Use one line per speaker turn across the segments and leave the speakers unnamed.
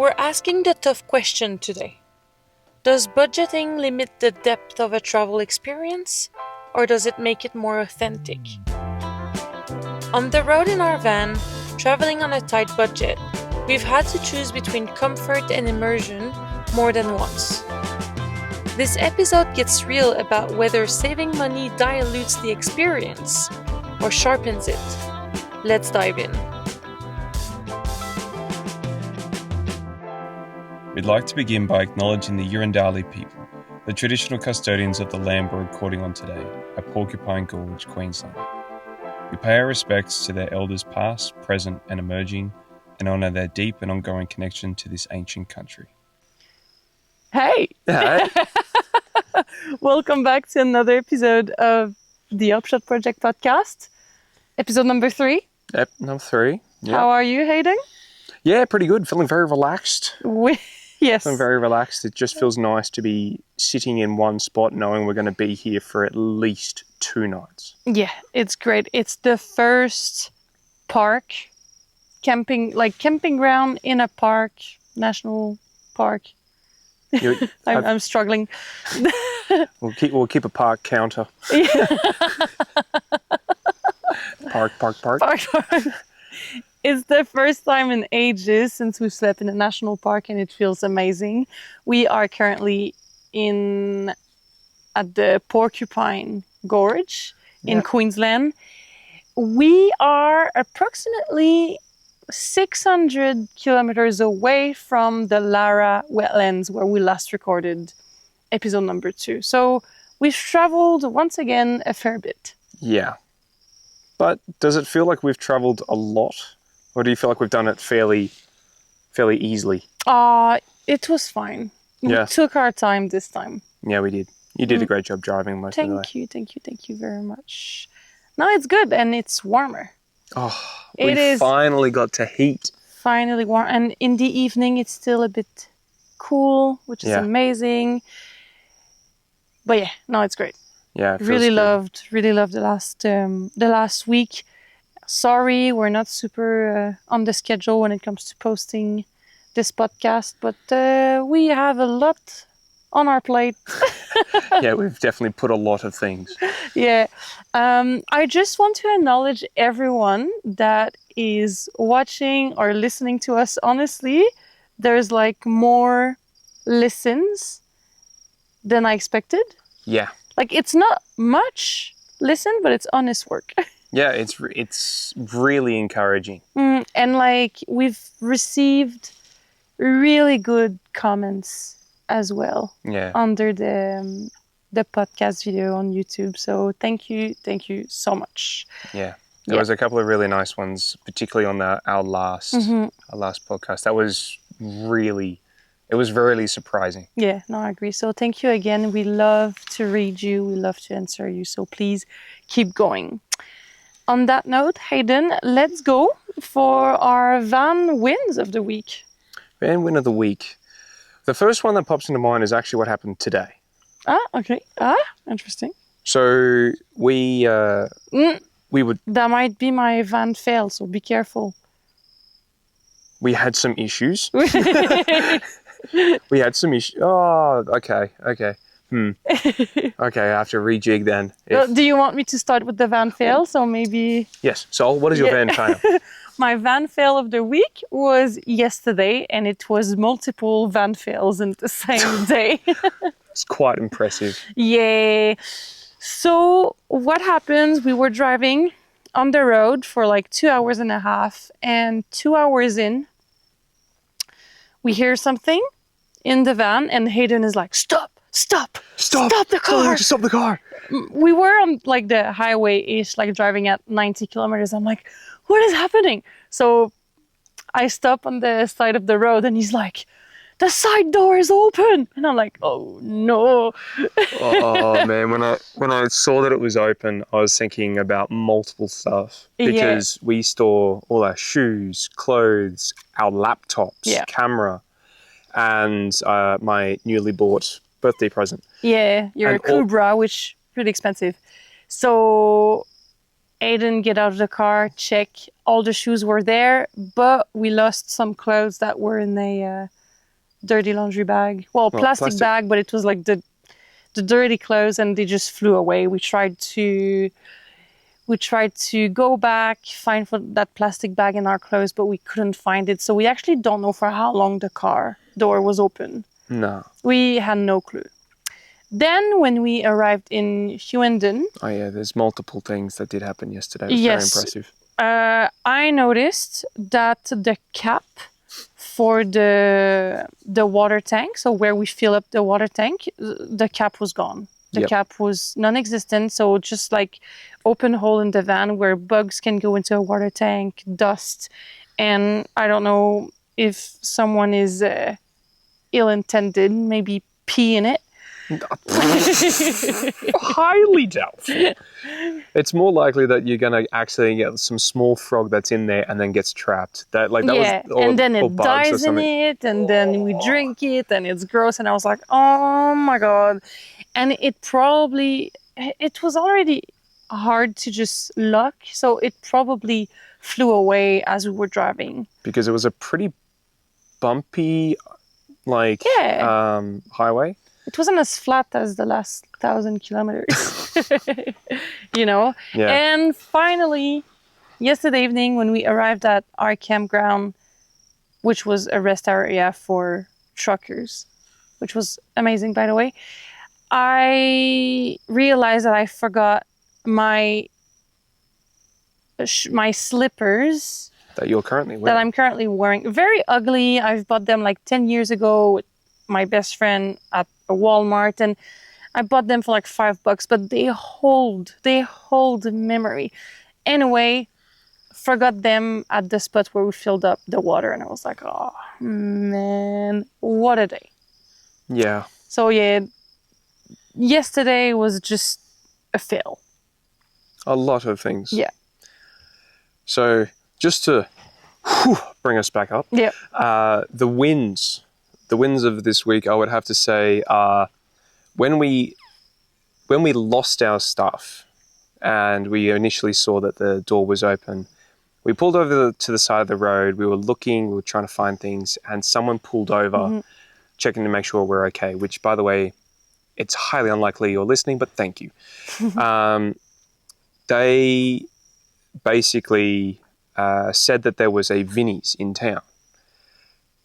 We're asking the tough question today. Does budgeting limit the depth of a travel experience, or does it make it more authentic? On the road in our van, traveling on a tight budget, we've had to choose between comfort and immersion more than once. This episode gets real about whether saving money dilutes the experience or sharpens it. Let's dive in.
We'd like to begin by acknowledging the Urundali people, the traditional custodians of the land we're recording on today at Porcupine Gorge, Queensland. We pay our respects to their elders past, present and emerging, and honour their deep and ongoing connection to this ancient country.
Hey!
Hey.
Welcome back to another episode of the Upshot Project podcast. Episode number 3.
Yep, number 3. Yep.
How are you, Hayden?
Yeah, pretty good. Feeling very relaxed.
Yes.
Feeling very relaxed. It just feels nice to be sitting in one spot knowing we're going to be here for at least 2 nights.
Yeah, it's great. It's the first park, camping ground in a park, national park. I'm struggling.
We'll keep a park counter. Park.
It's the first time in ages since we've slept in a national park, and it feels amazing. We are currently at the Porcupine Gorge in Queensland. We are approximately 600 kilometers away from the Lara wetlands where we last recorded episode number 2. So we've traveled once again a fair bit.
Yeah. But does it feel like we've traveled a lot? Or do you feel like we've done it fairly easily?
It was fine.
Yeah.
We took our time this time.
Yeah, we did. You did a great job driving most of the way.
Thank you very much. No, it's good, and it's warmer.
Oh, we finally got to heat.
Finally warm, and in the evening it's still a bit cool, which is amazing. But yeah, no, it's great.
Yeah, it
really loved the last week. Sorry, we're not super on the schedule when it comes to posting this podcast, but we have a lot on our plate.
Yeah, we've definitely put a lot of things.
Yeah. I just want to acknowledge everyone that is watching or listening to us. Honestly, there's like more listens than I expected.
Yeah.
Like, it's not much listen, but it's honest work.
Yeah, it's really encouraging.
And like, we've received really good comments as well.
Yeah.
Under the podcast video on YouTube. So thank you so much.
Yeah. There was a couple of really nice ones, particularly on our last podcast. That was really surprising.
Yeah, no, I agree. So thank you again. We love to read you. We love to answer you. So please keep going. On that note, Hayden, let's go for our van wins of the week.
Van win of the week. The first one that pops into mind is actually what happened today.
Okay. Interesting.
So we would...
That might be my van fail, so be careful.
We had some issues. Oh, okay. Okay, I have to rejig then.
Do you want me to start with the van fail? So maybe...
Yes. So what is your van fail?
My van fail of the week was yesterday, and it was multiple van fails in the same day.
It's quite impressive.
Yeah. So what happens, we were driving on the road for like 2 hours and a half, and 2 hours in, we hear something in the van, and Hayden is like, Stop the car.
Just stop the car.
We were on like the highway-ish, like driving at 90 kilometers. I'm like, what is happening? So I stop on the side of the road, and he's like, the side door is open. And I'm like, oh no.
Oh man, when I saw that it was open, I was thinking about multiple stuff. Because we store all our shoes, clothes, our laptops, camera, and my newly bought birthday present.
Yeah, your Cobra, which is pretty expensive. So Aiden get out of the car, check. All the shoes were there, but we lost some clothes that were in a dirty laundry bag. Well, plastic bag, but it was like the dirty clothes, and they just flew away. We tried to go back, find for that plastic bag in our clothes, but we couldn't find it. So we actually don't know for how long the car door was open.
No.
We had no clue. Then when we arrived in Huenden...
Oh yeah, there's multiple things that did happen yesterday. It was very impressive.
I noticed that the cap for the water tank, so where we fill up the water tank, the cap was gone. The cap was non-existent, so just like open hole in the van where bugs can go into a water tank, dust, and I don't know if someone is ill-intended, maybe pee in it.
Highly doubtful. It's more likely that you're going to actually get some small frog that's in there and then gets trapped. That was,
and then it dies in it, and then we drink it, and it's gross. And I was like, oh my god! And it was already hard to just lock, so it probably flew away as we were driving.
Because it was a pretty bumpy, highway.
It wasn't as flat as the last 1,000 kilometers, you know?
Yeah.
And finally, yesterday evening when we arrived at our campground, which was a rest area for truckers, which was amazing, by the way, I realized that I forgot my slippers
that you're currently wearing.
That I'm currently wearing. Very ugly. I've bought them like 10 years ago with my best friend at a Walmart, and I bought them for like $5, but they hold memory. Anyway, forgot them at the spot where we filled up the water, and I was like, oh man, what a day.
Yeah.
So yeah, yesterday was just a fail.
A lot of things.
Yeah.
So just to bring us back up.
Yeah.
The wins of this week, I would have to say, are when we lost our stuff and we initially saw that the door was open, we pulled over to the side of the road. We were looking, we were trying to find things, and someone pulled over, checking to make sure we're okay, which, by the way, it's highly unlikely you're listening, but thank you. They basically said that there was a Vinnie's in town.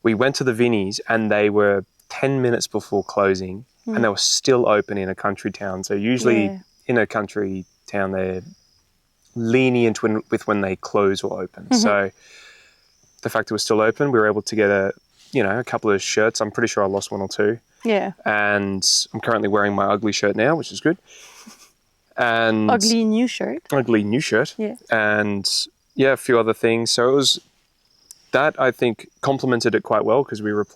We went to the Vinnie's and they were 10 minutes before closing and they were still open in a country town. So usually in a country town, they're lenient with when they close or open. So the fact it was still open, we were able to get a couple of shirts. I'm pretty sure I lost one or two.
Yeah.
And I'm currently wearing my ugly shirt now, which is good. And
ugly new shirt.
Yeah. And yeah, a few other things. So it was that, I think, complemented it quite well because we were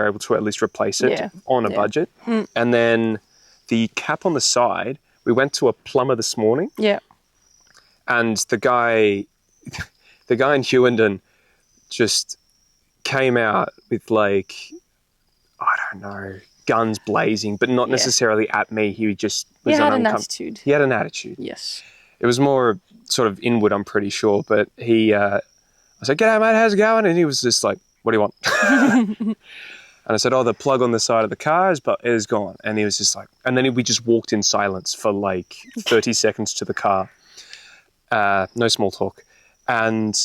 able to at least replace it on a budget. And then the cap on the side, we went to a plumber this morning.
Yeah.
And the guy in Hughenden just came out with I don't know, guns blazing, but not necessarily at me. He just was
He had an attitude.
He had an attitude.
Yes.
It was more sort of inward, I'm pretty sure. But I said, "G'day, mate, how's it going?" And he was just like, "What do you want?" And I said, "Oh, the plug on the side of the car is gone." And he was just like, and then we just walked in silence for like 30 seconds to the car. No small talk. And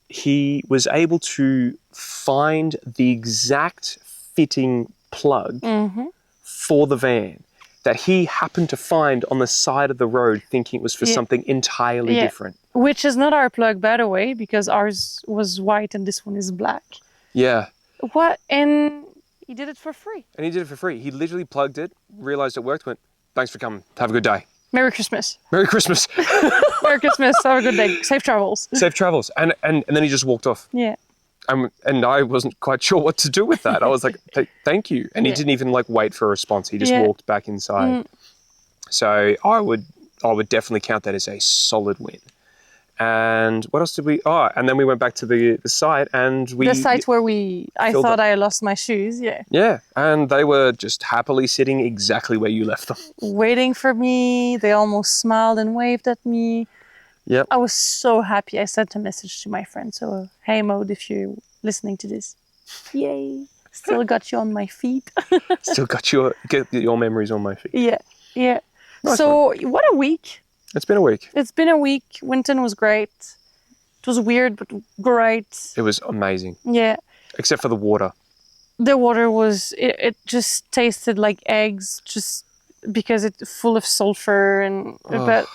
he was able to find the exact fitting plug for the van that he happened to find on the side of the road thinking it was for something entirely different.
Which is not our plug, by the way, because ours was white and this one is black.
Yeah.
What? And he did it for free.
He literally plugged it, realised it worked, went, "Thanks for coming. Have a good day.
Merry Christmas."
Merry Christmas.
Merry Christmas. Have a good day. Safe travels.
Safe travels. And then he just walked off.
Yeah.
And I wasn't quite sure what to do with that. I was like, "Thank you." And he didn't even wait for a response. He just walked back inside. So I would definitely count that as a solid win. And what else did we... Oh, and then we went back to the site and we... The
site where I thought I lost my shoes,
Yeah, and they were just happily sitting exactly where you left them.
Waiting for me. They almost smiled and waved at me.
Yep.
I was so happy. I sent a message to my friend. So, hey, Maud, if you're listening to this, yay. Still got you on my feet.
Still got get your memories on my feet.
Yeah, yeah.
Nice
So,
one.
what a week.
It's been a week.
It's been a week. Winton was great. It was weird, but great.
It was amazing.
Yeah.
Except for the water.
The water was, it just tasted like eggs, just because it's full of sulfur and, but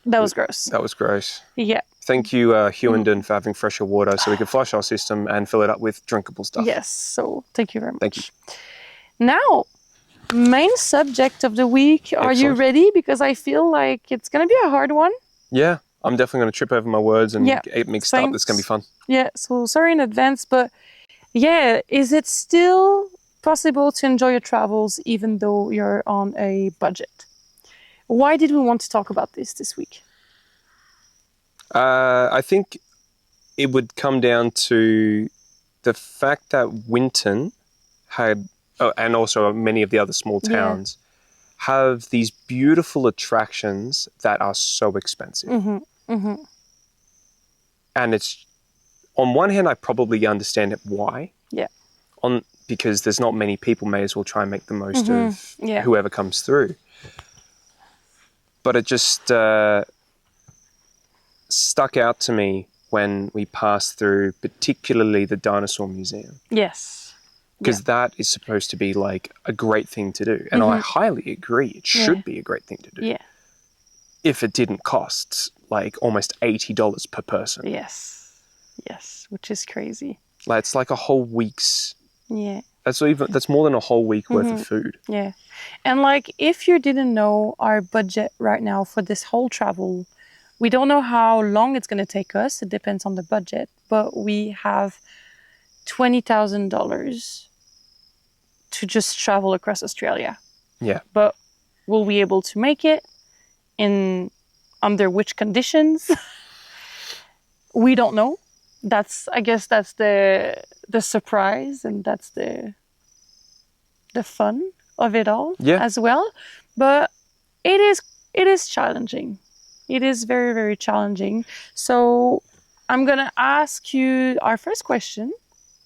that was gross.
That was gross.
Yeah.
Thank you, Hewenden, for having fresher water so we could flush our system and fill it up with drinkable stuff.
Yes. So thank you very much.
Thank you.
Now, main subject of the week. Are you
Excellent.
ready? Because I feel like it's going to be a hard one.
Yeah, I'm definitely going to trip over my words and
Yeah,
get mixed up. It's going to be fun.
Yeah. So sorry in advance, but yeah, is it still possible to enjoy your travels even though you're on a budget? Why did we want to talk about this week?
I think it would come down to the fact that Winton had, and also many of the other small towns, have these beautiful attractions that are so expensive.
Mm-hmm. Mm-hmm.
And it's, on one hand, I probably understand it why.
Yeah.
Because there's not many people, may as well try and make the most of whoever comes through. But it just stuck out to me when we passed through, particularly the Dinosaur Museum.
Yes.
Because that is supposed to be like a great thing to do. And I highly agree. It should be a great thing to do.
Yeah.
If it didn't cost like almost $80 per person.
Yes. Yes. Which is crazy.
Like, it's like a whole week's.
Yeah.
That's more than a whole week worth of food.
Yeah. And like, if you didn't know our budget right now for this whole travel, we don't know how long it's going to take us. It depends on the budget. But we have $20,000 to just travel across Australia.
Yeah.
But will we be able to make it? Under which conditions? We don't know. I guess that's the surprise, and that's the fun of it all as well. But it is challenging. It is very, very challenging. So I'm gonna ask you our first question.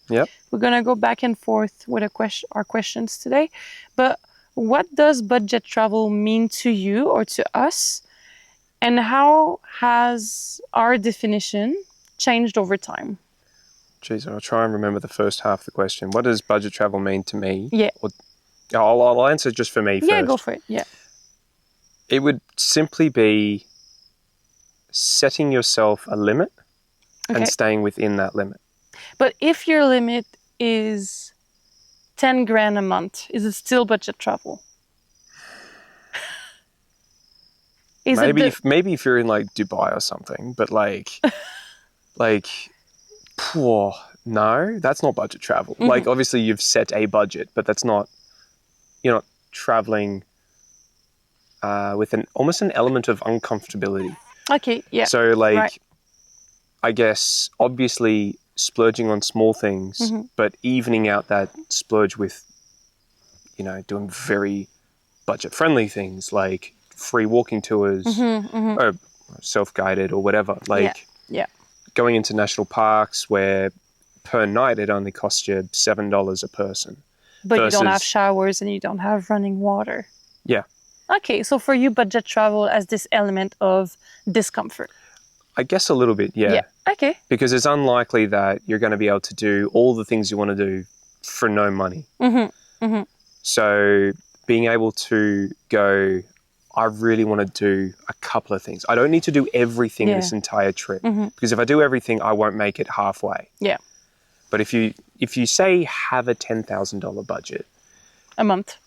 Yep.
We're gonna go back and forth with our questions today. But what does budget travel mean to you or to us? And how has our definition changed over time?
Jeez, I'll try and remember the first half of the question. What does budget travel mean to me?
Yeah.
I'll answer just for me first.
Yeah, go for it. Yeah.
It would simply be setting yourself a limit and staying within that limit.
But if your limit is 10 grand a month, is it still budget travel?
Maybe if you're in like Dubai or something, but like no, that's not budget travel. Like, obviously you've set a budget, but you're not traveling with almost an element of uncomfortability.
Okay, yeah.
So I guess obviously splurging on small things, but evening out that splurge with, doing very budget friendly things like free walking tours or self-guided or whatever. Going into national parks where per night it only costs you $7 a person.
But you don't have showers and you don't have running water.
Yeah.
Okay, so for you, budget travel as this element of discomfort.
I guess a little bit, yeah.
Yeah, okay.
Because it's unlikely that you're going to be able to do all the things you want to do for no money. So being able to go, I really want to do a couple of things. I don't need to do everything this entire trip. Because if I do everything, I won't make it halfway.
Yeah.
But if you say have a $10,000 budget.
A month.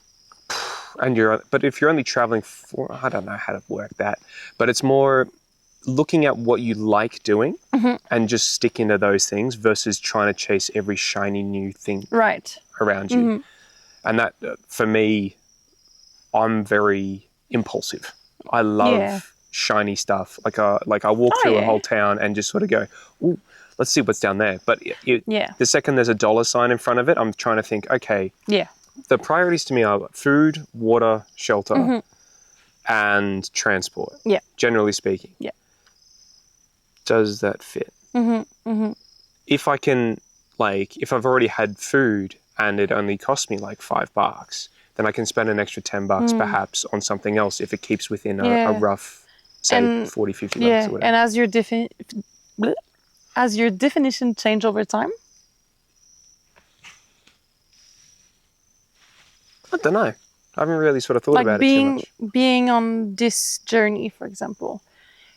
But if you're only traveling for, I don't know how to work that, but it's more looking at what you like doing and just sticking to those things versus trying to chase every shiny new thing around you. And that, for me, I'm very impulsive. I love shiny stuff. Like I walk through a whole town and just sort of go, ooh, let's see what's down there. But the second there's a dollar sign in front of it, I'm trying to think, okay, the priorities to me are food, water, shelter, and transport, generally speaking.
Yeah.
does that fit? If I can, like, if I've already had food and it only cost me like $5, then I can spend an extra $10 perhaps on something else if it keeps within a rough, say,
And
40, $50
yeah,
or whatever.
and as your definition change over time?
I don't know. I haven't really sort of thought about it too much.
Being on this journey, for example,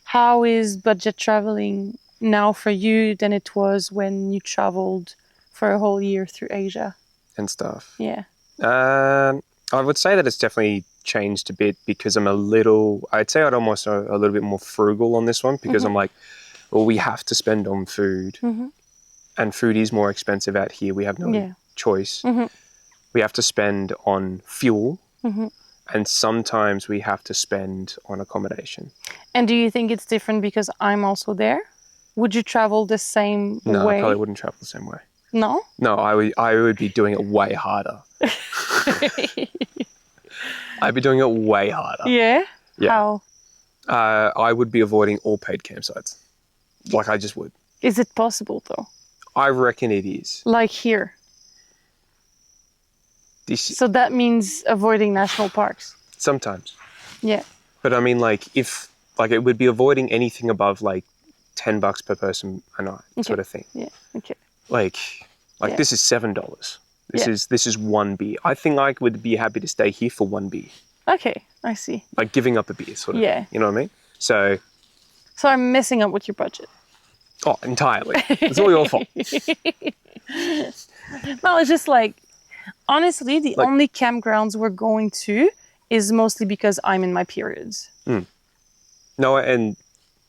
how is budget traveling now for you than it was when you traveled for a whole year through Asia?
And stuff.
Yeah.
I would say that it's definitely changed a bit because I'd say I'd almost a little bit more frugal on this one because I'm like, well, we have to spend on food and food is more expensive out here. We have no choice. We have to spend on fuel and sometimes we have to spend on accommodation.
And do you think it's different because I'm also there? Would you travel the same way?
No, I probably wouldn't travel the same way.
No?
No, I would be doing it way harder. I'd be doing it way harder.
Yeah?
Yeah.
How?
I would be avoiding all paid campsites. Like, I just would.
Is it possible, though?
I reckon it is.
Like here? So that means avoiding national parks?
Sometimes.
Yeah.
But I mean, like, it would be avoiding anything above, like, $10 per person a night sort of thing.
Yeah, okay.
Like this is $7. This is one beer. I think I would be happy to stay here for one beer.
Okay, I see.
Like giving up a beer sort of thing. You know what I mean? So
I'm messing up with your budget.
Oh, entirely. It's all your fault.
No, it's just like, honestly, the only campgrounds we're going to is mostly because I'm in my periods.
No, and...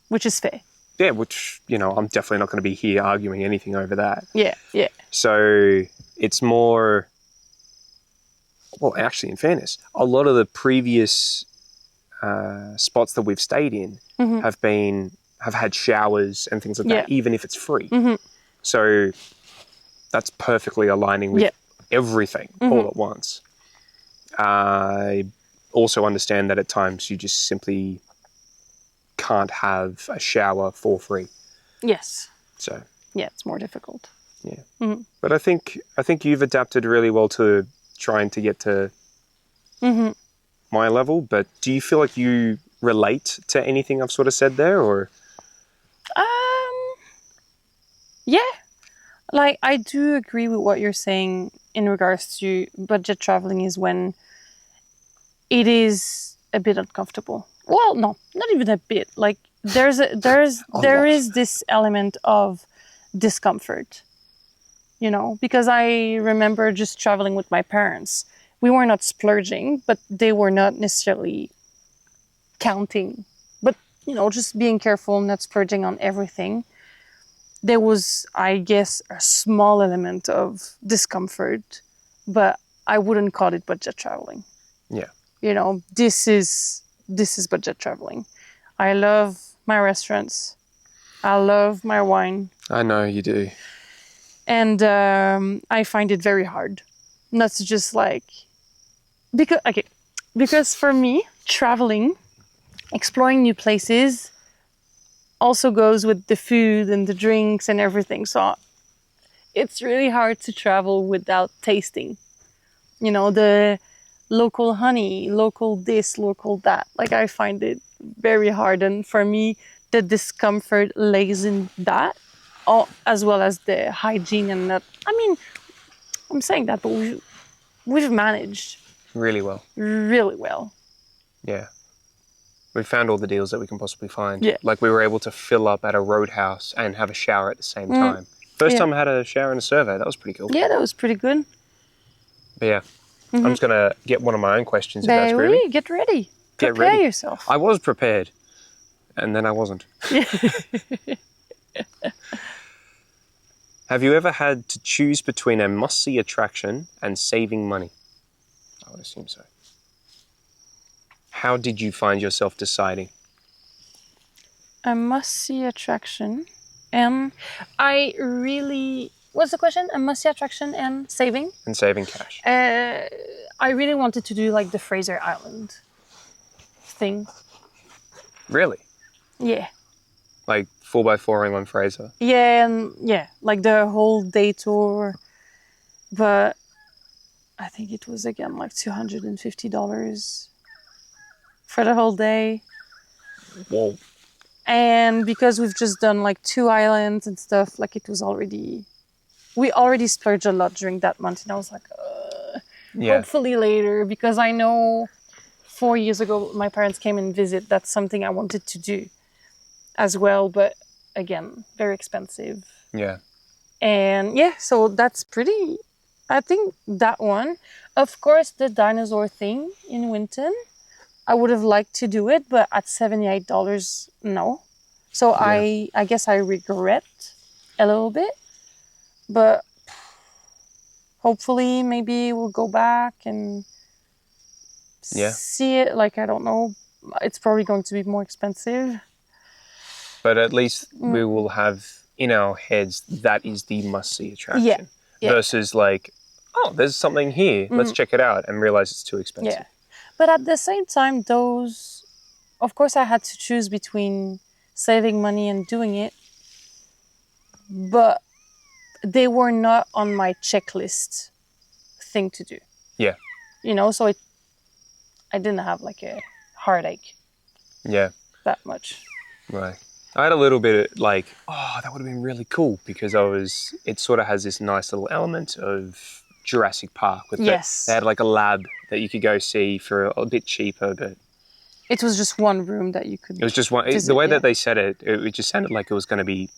Which is fair.
Yeah, which, I'm definitely not going to be here arguing anything over that.
Yeah.
So it's more... Well, actually, in fairness, a lot of the previous spots that we've stayed in have had showers and things like that, even if it's free. So that's perfectly aligning with everything all at once. I also understand that at times you just simply can't have a shower for free.
Yes.
So
yeah, it's more difficult.
Yeah. But I think you've adapted really well to trying to get to my level. But do you feel like you relate to anything I've sort of said there, or?
Yeah. Like, I do agree with what you're saying in regards to budget traveling is when it is a bit uncomfortable. Well, no, not even a bit. Like, there is this element of discomfort, because I remember just traveling with my parents. We were not splurging, but they were not necessarily counting. But, just being careful, not splurging on everything. There was, I guess, a small element of discomfort, but I wouldn't call it budget traveling.
Yeah.
This is budget traveling. I love my restaurants. I love my wine.
I know you do.
And I find it very hard not to just because for me, traveling, exploring new places also goes with the food and the drinks and everything. So it's really hard to travel without tasting, the local honey, local this, local that. Like, I find it very hard. And for me, the discomfort lays in that, as well as the hygiene and that. I mean, I'm saying that, but we've managed.
Really well.
Really well.
Yeah. We found all the deals that we can possibly find.
Yeah.
Like, we were able to fill up at a roadhouse and have a shower at the same time. First time I had a shower and a survey. That was pretty cool.
Yeah, that was pretty good.
But yeah. I'm just going to get one of my own questions if that's groovy.
Get ready. Prepare yourself.
I was prepared. And then I wasn't. Have you ever had to choose between a must-see attraction and saving money? I would assume so. How did you find yourself deciding?
A must-see attraction. What's the question? A must-see attraction and saving?
And saving cash.
I really wanted to do the Fraser Island thing.
Really?
Yeah.
Like 4x4ing on Fraser.
Yeah, and like the whole day tour. But I think it was again like $250 for the whole day.
Whoa.
And because we've just done like 2 islands and stuff, like we already splurged a lot during that month. And I was like, hopefully later, because I know 4 years ago my parents came and visit. That's something I wanted to do as well. But again, very expensive.
Yeah.
And so that's pretty, I think that one. Of course, the dinosaur thing in Winton, I would have liked to do it, but at $78, no. So I guess I regret a little bit, but hopefully maybe we'll go back and see it. Like, I don't know, it's probably going to be more expensive.
But at least we will have in our heads that is the must-see attraction.
Yeah.
Versus like, oh, there's something here, let's check it out, and realize it's too expensive.
Yeah. But at the same time, those, of course, I had to choose between saving money and doing it. But they were not on my checklist thing to do.
Yeah.
So I didn't have like a heartache.
Yeah.
That much.
Right. I had a little bit of like, oh, that would have been really cool, because it sort of has this nice little element of Jurassic Park with they had like a lab that you could go see for a bit cheaper, but
it was just one room that you could.
It was just one. The way that they said it, it just sounded like it was going to be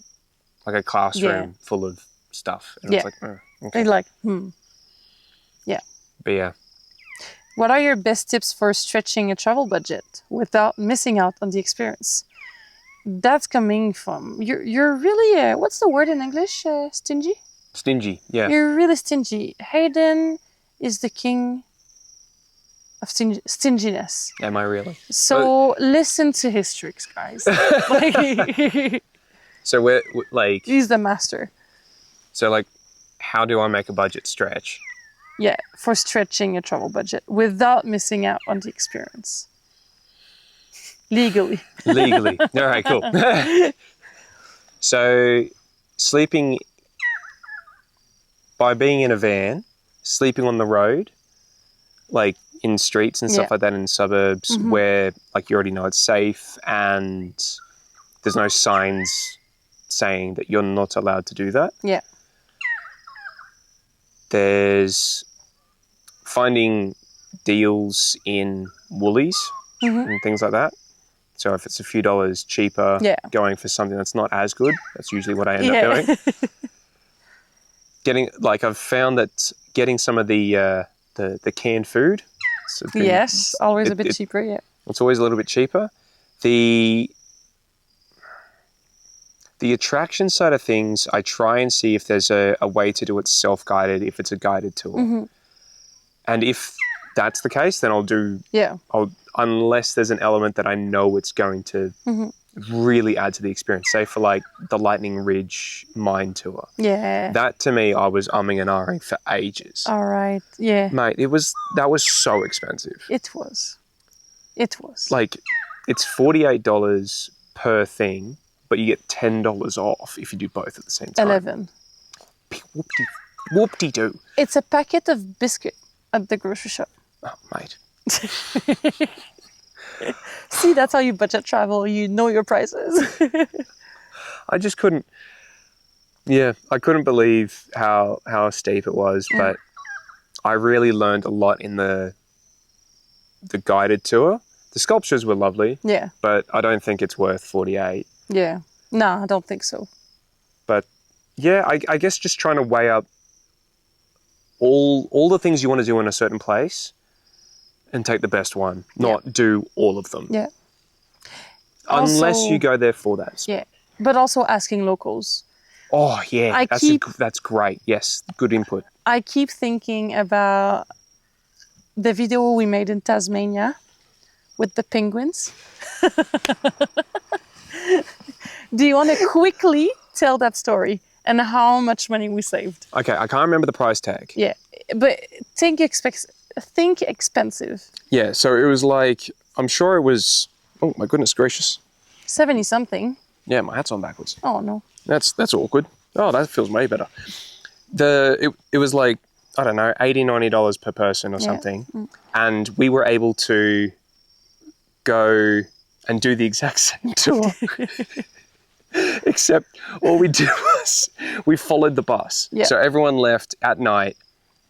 like a classroom full of stuff, and I was like, oh, okay.
Like,
Yeah. But yeah.
What are your best tips for stretching a travel budget without missing out on the experience? That's coming from you're really what's the word in English? Stingy.
Stingy, yeah.
You're really stingy. Hayden is the king of stinginess.
Am I really?
So listen to his tricks, guys.
So we're like...
He's the master.
So like, how do I make a budget stretch?
Yeah, for stretching a travel budget without missing out on the experience. Legally.
Legally. All right, cool. So sleeping... By being in a van, sleeping on the road, like in streets and stuff like that in suburbs where like you already know it's safe and there's no signs saying that you're not allowed to do that.
Yeah.
There's finding deals in Woolies and things like that. So if it's a few dollars cheaper, going for something that's not as good, that's usually what I end up doing. I've found that getting some of the canned food.
Always a bit cheaper. Yeah,
it's always a little bit cheaper. The attraction side of things, I try and see if there's a way to do it self-guided, if it's a guided tour, and if that's the case, then I'll do. Unless there's an element that I know it's going to really add to the experience. Say for like the Lightning Ridge mine tour. Yeah. That to me, I was umming and ahhing for ages.
All right. Yeah.
Mate, that was so expensive.
It was.
Like, it's $48 per thing, but you get $10 off if you do both at the same time.
11.
Whoop-de-doo.
It's a packet of biscuit at the grocery shop.
Oh, mate.
See, that's how you budget travel. You know your prices.
I just couldn't. Yeah, I couldn't believe how steep it was, but I really learned a lot in the guided tour. The sculptures were lovely. Yeah. But I don't think it's worth 48.
Yeah. No, I don't think so.
But yeah, I guess just trying to weigh up all the things you want to do in a certain place and take the best one, not do all of them.
Yeah.
Unless you go there for that.
Yeah. But also asking locals.
Oh, yeah. That's great. Yes. Good input.
I keep thinking about the video we made in Tasmania with the penguins. Do you want to quickly tell that story and how much money we saved?
Okay. I can't remember the price tag.
Yeah. But think expensive.
Yeah, so it was like, I'm sure it was, oh my goodness gracious.
70 something.
Yeah, my hat's on backwards.
Oh, no.
That's awkward. Oh, that feels way better. It was like, I don't know, $80, $90 per person or something. And we were able to go and do the exact same tour. Except all we did was we followed the bus.
Yeah.
So everyone left at night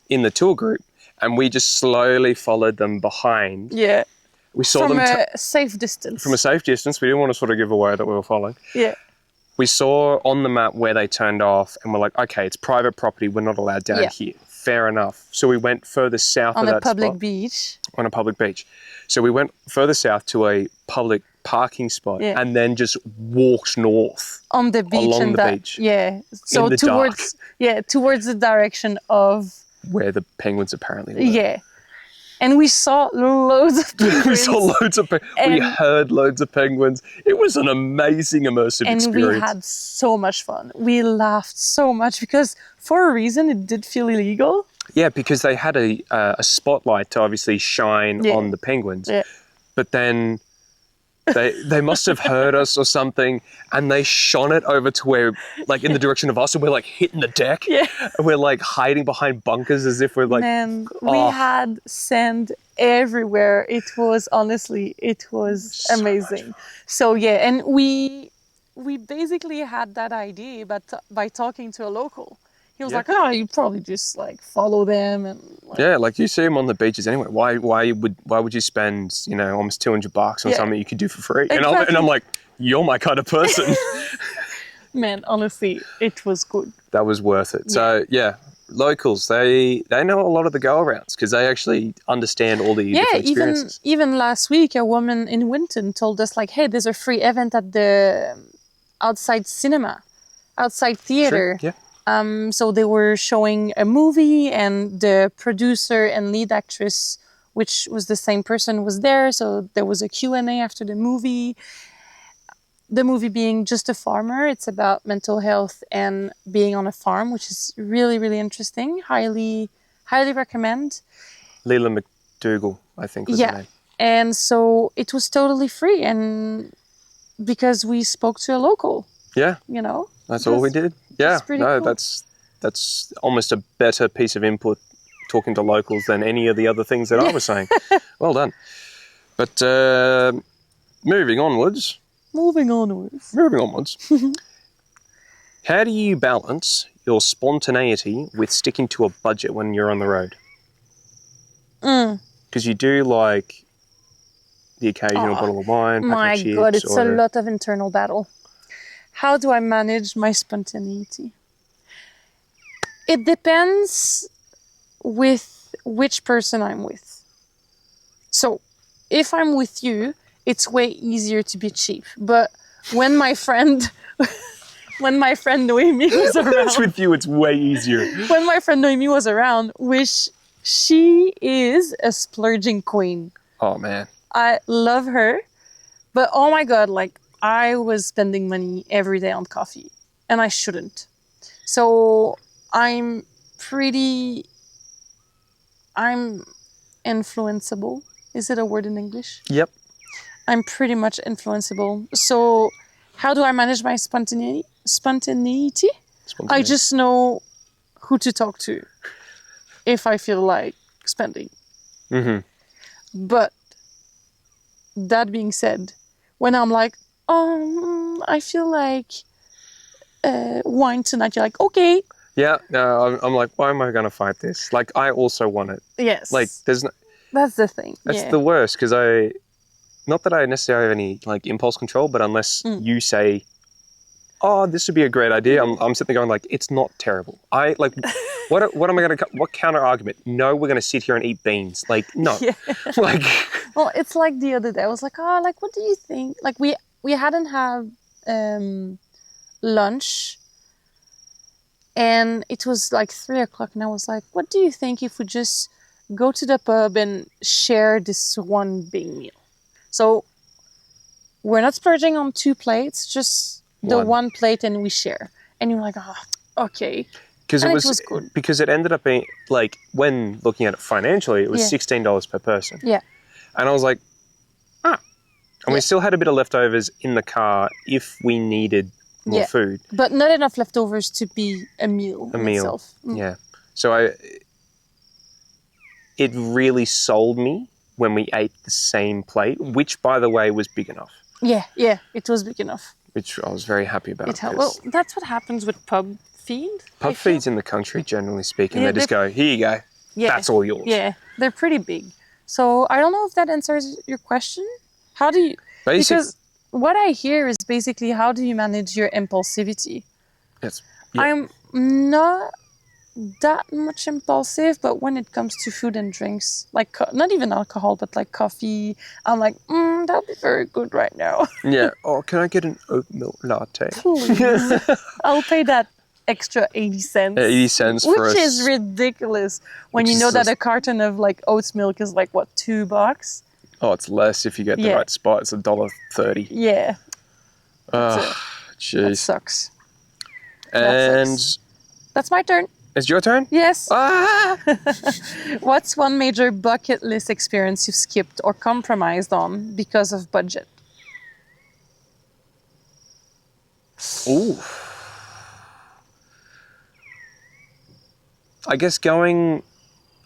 in the tour group and we just slowly followed them behind.
Yeah.
We saw
From
them
a safe distance.
from a safe distance. We didn't want to sort of give away that we were following.
Yeah.
We saw on the map where they turned off and we're like, okay, it's private property. We're not allowed down here. Fair enough. So we went further south
on
of
a
that
public
spot.
beach.
On a public beach. So we went further south to a public parking spot and then just walked north.
On the beach.
Along the beach.
Yeah. So
in the
towards towards the direction of
where the penguins apparently were.
Yeah. And we saw loads of penguins.
We saw loads of penguins. We heard loads of penguins. It was an amazing immersive experience.
And we had so much fun. We laughed so much because for a reason it did feel illegal.
Yeah, because they had a spotlight to obviously shine on the penguins. Yeah. But then they must have heard us or something and they shone it over to where, like in the direction of us, and we're like hitting the deck. Yeah. And we're like hiding behind bunkers as if we're like...
Man, we had sand everywhere. It was, honestly, it was amazing. So yeah, and we basically had that idea but by talking to a local. He was like, oh, you probably just like follow them and
like you see them on the beaches anyway. Why would you spend, you know, almost $200 on something you could do for free? Exactly. And I'm like, you're my kind of person.
Man, honestly, it was good.
That was worth it. So locals, they know a lot of the go-arounds because they actually understand all the different experiences.
Even last week, a woman in Winton told us like, hey, there's a free event at the outside theater.
Sure. Yeah.
So they were showing a movie and the producer and lead actress, which was the same person, was there. So there was a Q&A after the movie. The movie being Just a Farmer. It's about mental health and being on a farm, which is really, really interesting. Highly recommend.
Leela McDougall, I think was the name.
And so it was totally free. And because we spoke to a local. Yeah. You know.
That's all we did. Yeah,
cool.
that's almost a better piece of input talking to locals than any of the other things that I was saying. Well done. But moving onwards. How do you balance your spontaneity with sticking to a budget when you're on the road? Because you do like the occasional bottle of wine, pack of chips.
My God, it's a lot of internal battle. How do I manage my spontaneity? It depends with which person I'm with. So if I'm with you, it's way easier to be cheap. But when my friend Noemi was around...
That's with you, it's way easier.
When my friend Noemi was around, which she is a splurging queen.
Oh, man.
I love her. But oh my God, like... I was spending money every day on coffee and I shouldn't. So I'm influenceable. Is it a word in English?
Yep.
I'm pretty much influenceable. So how do I manage my spontaneity? I just know who to talk to if I feel like spending.
Mm-hmm.
But that being said, when I'm like, I feel like wine tonight. You're like, okay.
Yeah, no, I'm like, why am I going to fight this? Like, I also want it.
Yes.
Like, there's no...
That's the thing.
That's the worst, because not that I necessarily have any, like, impulse control, but unless you say, oh, this would be a great idea, I'm sitting there going, like, it's not terrible. What am I going to... What counter argument? No, we're going to sit here and eat beans. Like, no. Yeah. Like...
Well, it's like the other day. I was like, what do you think? Like, we hadn't had lunch and it was like 3:00 and I was like, what do you think if we just go to the pub and share this one big meal? So we're not splurging on 2 plates, just the one plate and we share. And you're like, okay.
Because it was good. Because it ended up being like, when looking at it financially, it was $16 per person.
Yeah.
And I was like, And we still had a bit of leftovers in the car if we needed more food.
But not enough leftovers to be a meal in itself.
Yeah. So it really sold me when we ate the same plate, which, by the way, was big enough.
Yeah, it was big enough.
Which I was very happy about.
Well, that's what happens with pub feed.
Pub feeds in the country, generally speaking, they just go, here you go, that's all yours.
Yeah, they're pretty big. So I don't know if that answers your question. How do you... Because what I hear is basically, how do you manage your impulsivity?
Yes.
I'm not that much impulsive, but when it comes to food and drinks, like not even alcohol, but like coffee, I'm like, that would be very good right now.
Yeah. Oh, can I get an oat milk latte?
Please. I'll pay that extra 80 cents.
80 cents for
Which is ridiculous when you know that a carton of like oats milk is like, what, $2?
Oh, it's less if you get the right spot. It's $1.30.
Yeah.
Oh, jeez.
That sucks.
And
that's my turn.
It's your turn?
Yes.
Ah!
What's one major bucket list experience you've skipped or compromised on because of budget?
Ooh. I guess going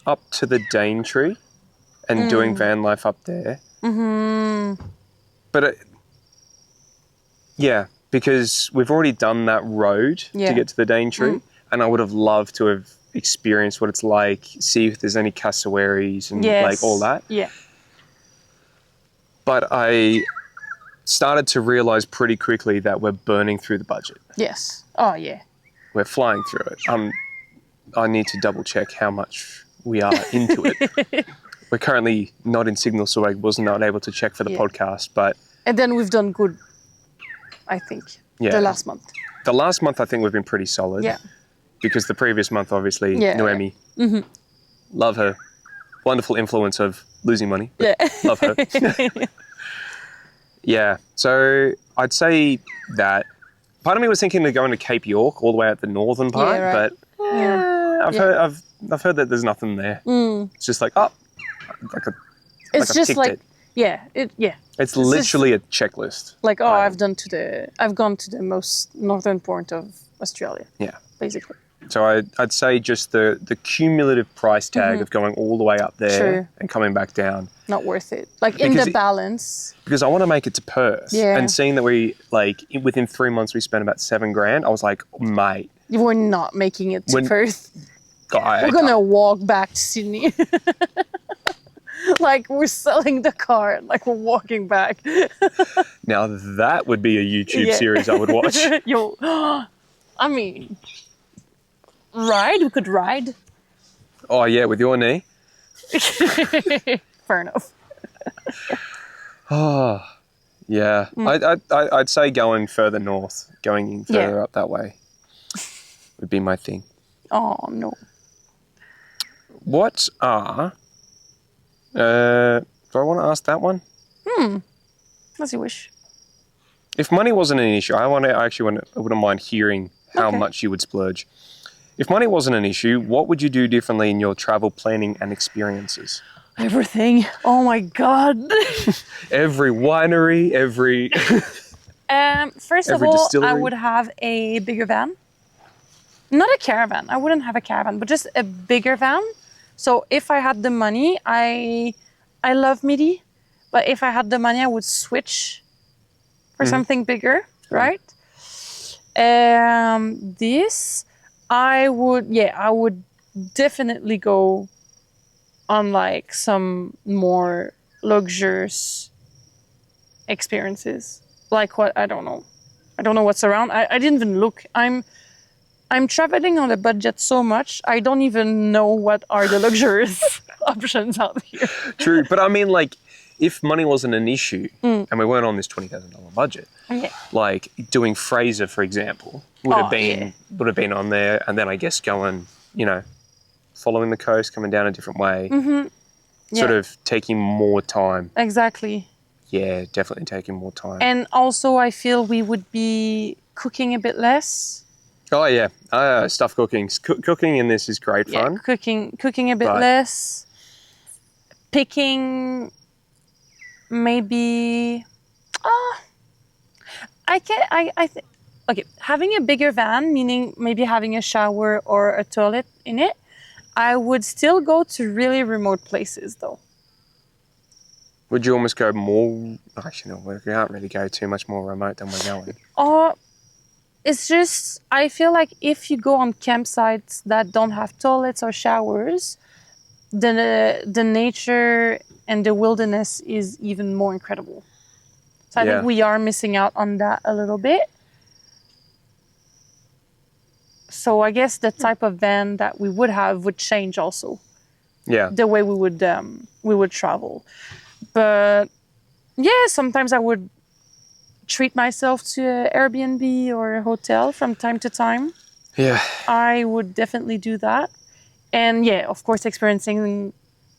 up to the Daintree and doing van life up there. Mm-hmm. But because we've already done that road to get to the Daintree, and I would have loved to have experienced what it's like, see if there's any cassowaries and like all that.
Yeah.
But I started to realise pretty quickly that we're burning through the budget.
Yes. Oh, yeah.
We're flying through it. I need to double check how much we are into it. We're currently not in Signal, so I was not able to check for the podcast. But
and then we've done good, I think, the last month.
The last month, I think we've been pretty solid. Yeah. Because the previous month, obviously, Noemi, love her. Wonderful influence of losing money. Love her. Yeah. So I'd say that part of me was thinking of going to Cape York, all the way at the northern part, but I've heard that there's nothing there. It's just like,
it's just like, it's
literally a checklist.
Like, I've gone to the most northern point of Australia. Yeah, basically.
So I'd say just the cumulative price tag of going all the way up there and coming back down.
Not worth it. Like in the balance.
Because I want to make it to Perth. Yeah. And seeing that we, like, within 3 months we spent about $7,000, I was like, mate.
We're not making it to Perth. We're going to walk back to Sydney. Like, we're selling the car, like, we're walking back.
Now, that would be a YouTube series I would watch.
I mean, we could ride.
Oh, yeah, with your knee?
Fair enough.
Oh, yeah. I'd say going further north, going further up that way would be my thing.
Oh, no.
What are... do I want to ask that one?
As you wish.
If money wasn't an issue, I wouldn't mind hearing how much you would splurge. If money wasn't an issue, what would you do differently in your travel planning and experiences?
Everything. Oh my God.
Every winery, every...
First of all, distillery. I would have a bigger van. Not a caravan. I wouldn't have a caravan, but just a bigger van. So if I had the money, I love MIDI, but if I had the money, I would switch for something bigger, right? I would definitely go on like some more luxurious experiences. Like what? I don't know what's around. I didn't even look. I'm traveling on a budget so much, I don't even know what are the luxurious options out here.
True, but I mean, like, if money wasn't an issue and we weren't on this $20,000 budget, like doing Fraser, for example, would have been on there, and then I guess going, following the coast, coming down a different way, sort of taking more time.
Exactly.
Yeah, definitely taking more time.
And also, I feel we would be cooking a bit less.
Oh yeah, stuff cooking. Cooking in this is great fun.
Cooking a bit less. Picking maybe Okay, having a bigger van, meaning maybe having a shower or a toilet in it, I would still go to really remote places though.
Would you almost go more? Actually, no, we can't really go too much more remote than we're going.
It's just, I feel like if you go on campsites that don't have toilets or showers, the nature and the wilderness is even more incredible. So I think we are missing out on that a little bit. So I guess the type of van that we would have would change also.
Yeah.
The way we would travel. But yeah, sometimes I would treat myself to an Airbnb or a hotel from time to time.
Yeah.
I would definitely do that. And yeah, of course, experiencing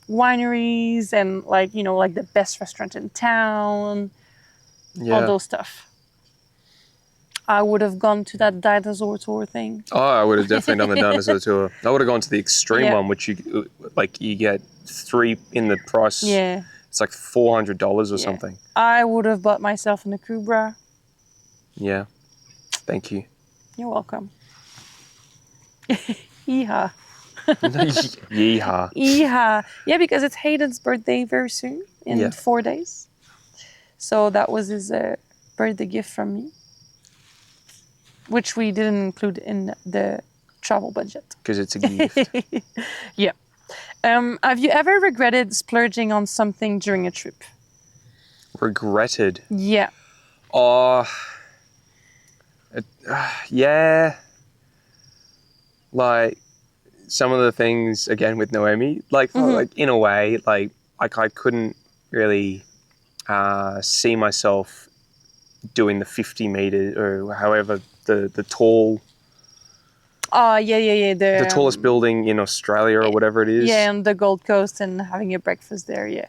wineries and like the best restaurant in town, all those stuff. I would have gone to that dinosaur tour thing.
Oh, I would have definitely done the dinosaur tour. I would have gone to the extreme one, which you get 3 in the price.
Yeah.
It's like $400 or something.
I would have bought myself an Akubra.
Yeah. Thank you.
You're welcome. Yeehaw.
Yeehaw.
Yeehaw. Yeah, because it's Hayden's birthday very soon, in 4 days. So that was his birthday gift from me, which we didn't include in the travel budget.
Because it's a gift.
Yeah. Have you ever regretted splurging on something during a trip?
Regretted?
Yeah.
Yeah. Like, some of the things, again, with Noemi, like in a way, like I couldn't really see myself doing the 50 meters or however the tall...
Oh, yeah.
The tallest building in Australia or whatever it is.
Yeah, on the Gold Coast and having a breakfast there, yeah.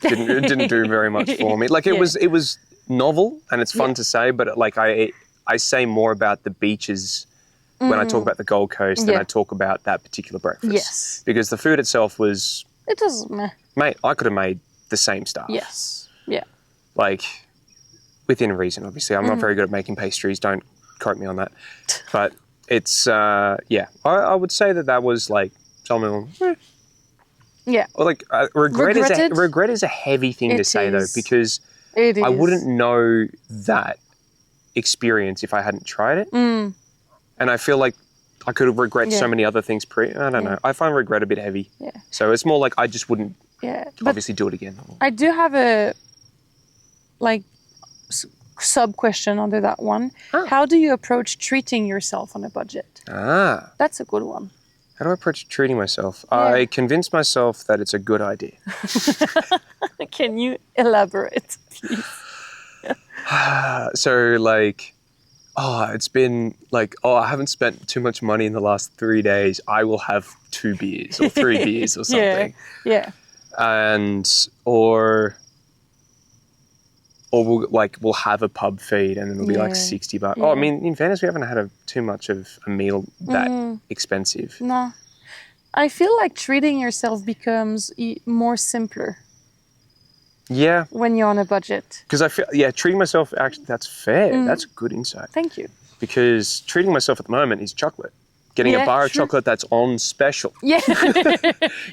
It didn't do very much for me. Like, it was novel and it's fun to say, but like I say more about the beaches when I talk about the Gold Coast than I talk about that particular breakfast.
Yes.
Because the food itself was...
It was meh.
Mate, I could have made the same stuff.
Yes. Yeah.
Like, within reason, obviously. I'm not very good at making pastries. Don't quote me on that. But it's, I would say that was like something...
Yeah.
Or like, regret is a heavy thing to say, though, because I wouldn't know that experience if I hadn't tried it. And I feel like I could have regretted so many other things I don't know. I find regret a bit heavy.
Yeah.
So it's more like I just wouldn't obviously do it again.
I do have a sub-question under that one. How do you approach treating yourself on a budget? That's a good one.
How do I approach treating myself? Yeah. I convince myself that it's a good idea.
Can you elaborate, please?
So, like... it's been like, I haven't spent too much money in the last 3 days. I will have 2 beers or 3 beers or something.
Yeah.
And, or we'll have a pub feed and it'll be like $60. Yeah. I mean, in fairness, we haven't had too much of a meal that expensive.
No. I feel like treating yourself becomes more simpler.
Yeah.
When you're on a budget.
Because I feel, treating myself, actually, that's fair. That's good insight.
Thank you.
Because treating myself at the moment is chocolate. Getting a bar of chocolate that's on special.
Yeah.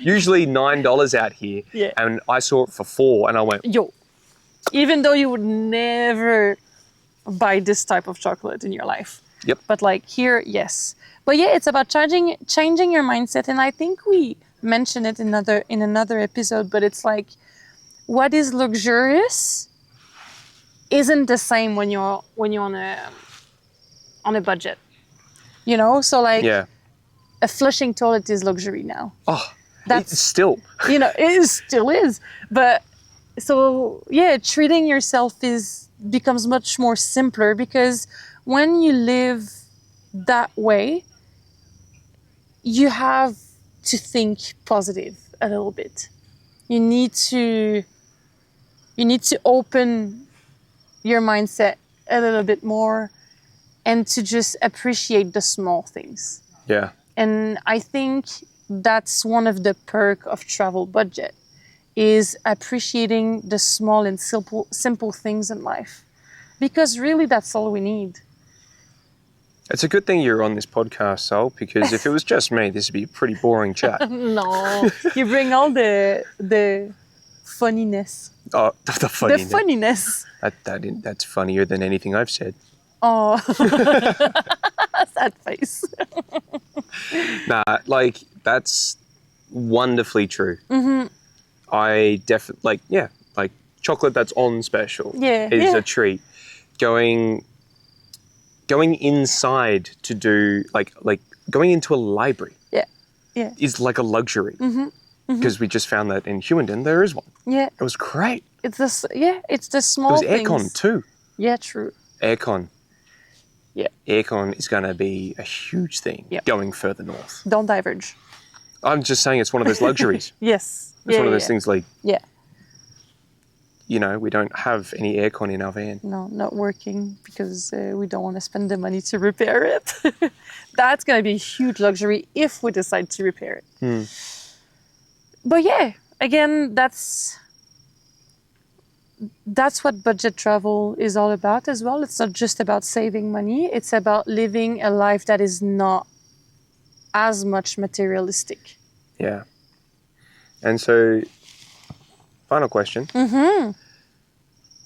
Usually $9 out here. Yeah. And I saw it for $4 and I went...
Yo. Even though you would never buy this type of chocolate in your life.
Yep.
But like here, yes. But yeah, it's about changing your mindset. And I think we mentioned it in another episode, but it's like... What is luxurious isn't the same when you're on a budget, So like a flushing toilet is luxury now.
Oh, it's still.
It still is. But so treating yourself becomes much more simpler because when you live that way, you have to think positive a little bit. You need to open your mindset a little bit more and to just appreciate the small things.
Yeah.
And I think that's one of the perks of travel budget is appreciating the small and simple things in life. Because really, that's all we need.
It's a good thing you're on this podcast, Sol, because if it was just me, this would be a pretty boring chat.
No, you bring all the funniness.
Oh, the funniness.
The funniness.
That's funnier than anything I've said.
Oh, sad face.
Nah, like, that's wonderfully true.
Mm-hmm.
I definitely, like chocolate that's on special is a treat. Going inside to do, like going into a library is like a luxury. Because we just found that in Hewenden there is one.
Yeah.
It was great.
It's the small
things. It was aircon too.
Yeah, true.
Aircon.
Yeah.
Aircon is going to be a huge thing going further north.
Don't diverge.
I'm just saying it's one of those luxuries.
Yes.
It's one of those things like,
yeah,
we don't have any aircon in our van.
No, not working because we don't want to spend the money to repair it. That's going to be a huge luxury if we decide to repair it. But yeah, again, that's what budget travel is all about as well. It's not just about saving money. It's about living a life that is not as much materialistic.
Yeah. And so, final question.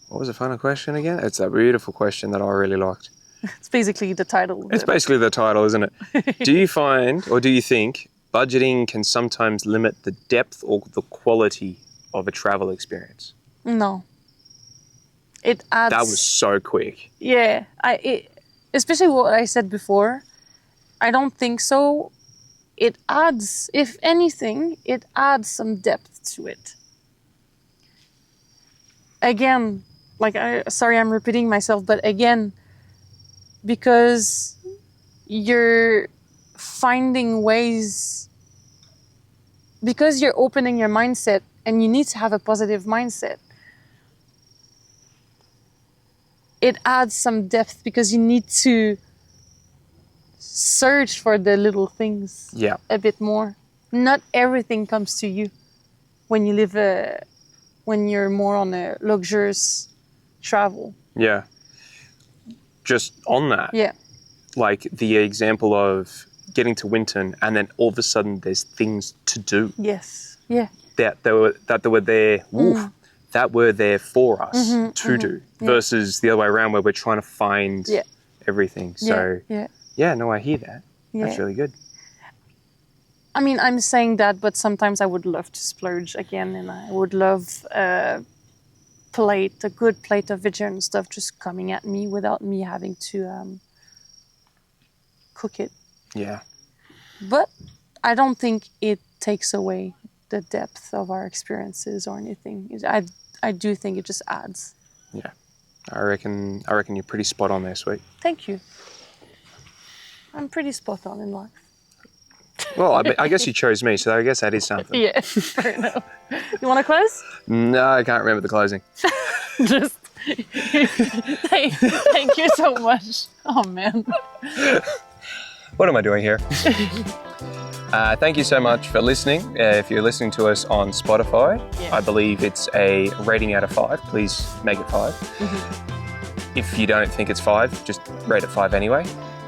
What was the final question again? It's a beautiful question that I really liked.
It's basically the title.
It's basically the title, isn't it? Do you find, or do you think, budgeting can sometimes limit the depth or the quality of a travel experience?
No. It adds...
That was so quick.
Yeah. Especially what I said before, I don't think so. It adds, if anything, it adds some depth to it. Again, sorry I'm repeating myself, but again, because you're finding ways, because you're opening your mindset and you need to have a positive mindset, it adds some depth because you need to search for the little things a bit more. Not everything comes to you when you live when you're more on a luxurious travel.
Yeah. Just on that.
Yeah.
Like the example of getting to Winton and then all of a sudden there's things to do.
Yes. Yeah.
That were there. That were there for us to do versus the other way around where we're trying to find everything. So no, I hear that. Yeah. That's really good.
I mean, I'm saying that, but sometimes I would love to splurge again, and I would love a good plate of vegetarian stuff just coming at me without me having to cook it.
Yeah.
But I don't think it takes away the depth of our experiences or anything. I do think it just adds.
Yeah. I reckon you're pretty spot on there, sweet.
Thank you. I'm pretty spot on in life.
Well, I guess you chose me, so I guess that is something.
Yeah, fair enough. You want to close?
No, I can't remember the closing.
Just thank you so much. Oh, man.
What am I doing here? Thank you so much for listening. If you're listening to us on Spotify, I believe it's a rating out of 5. Please make it 5. If you don't think it's 5, just rate it 5 anyway.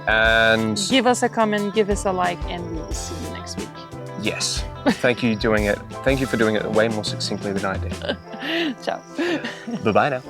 And
give us a comment, give us a like, and we will see you next week.
Yes. Thank you for doing it way more succinctly than I did.
Ciao.
Bye-bye now.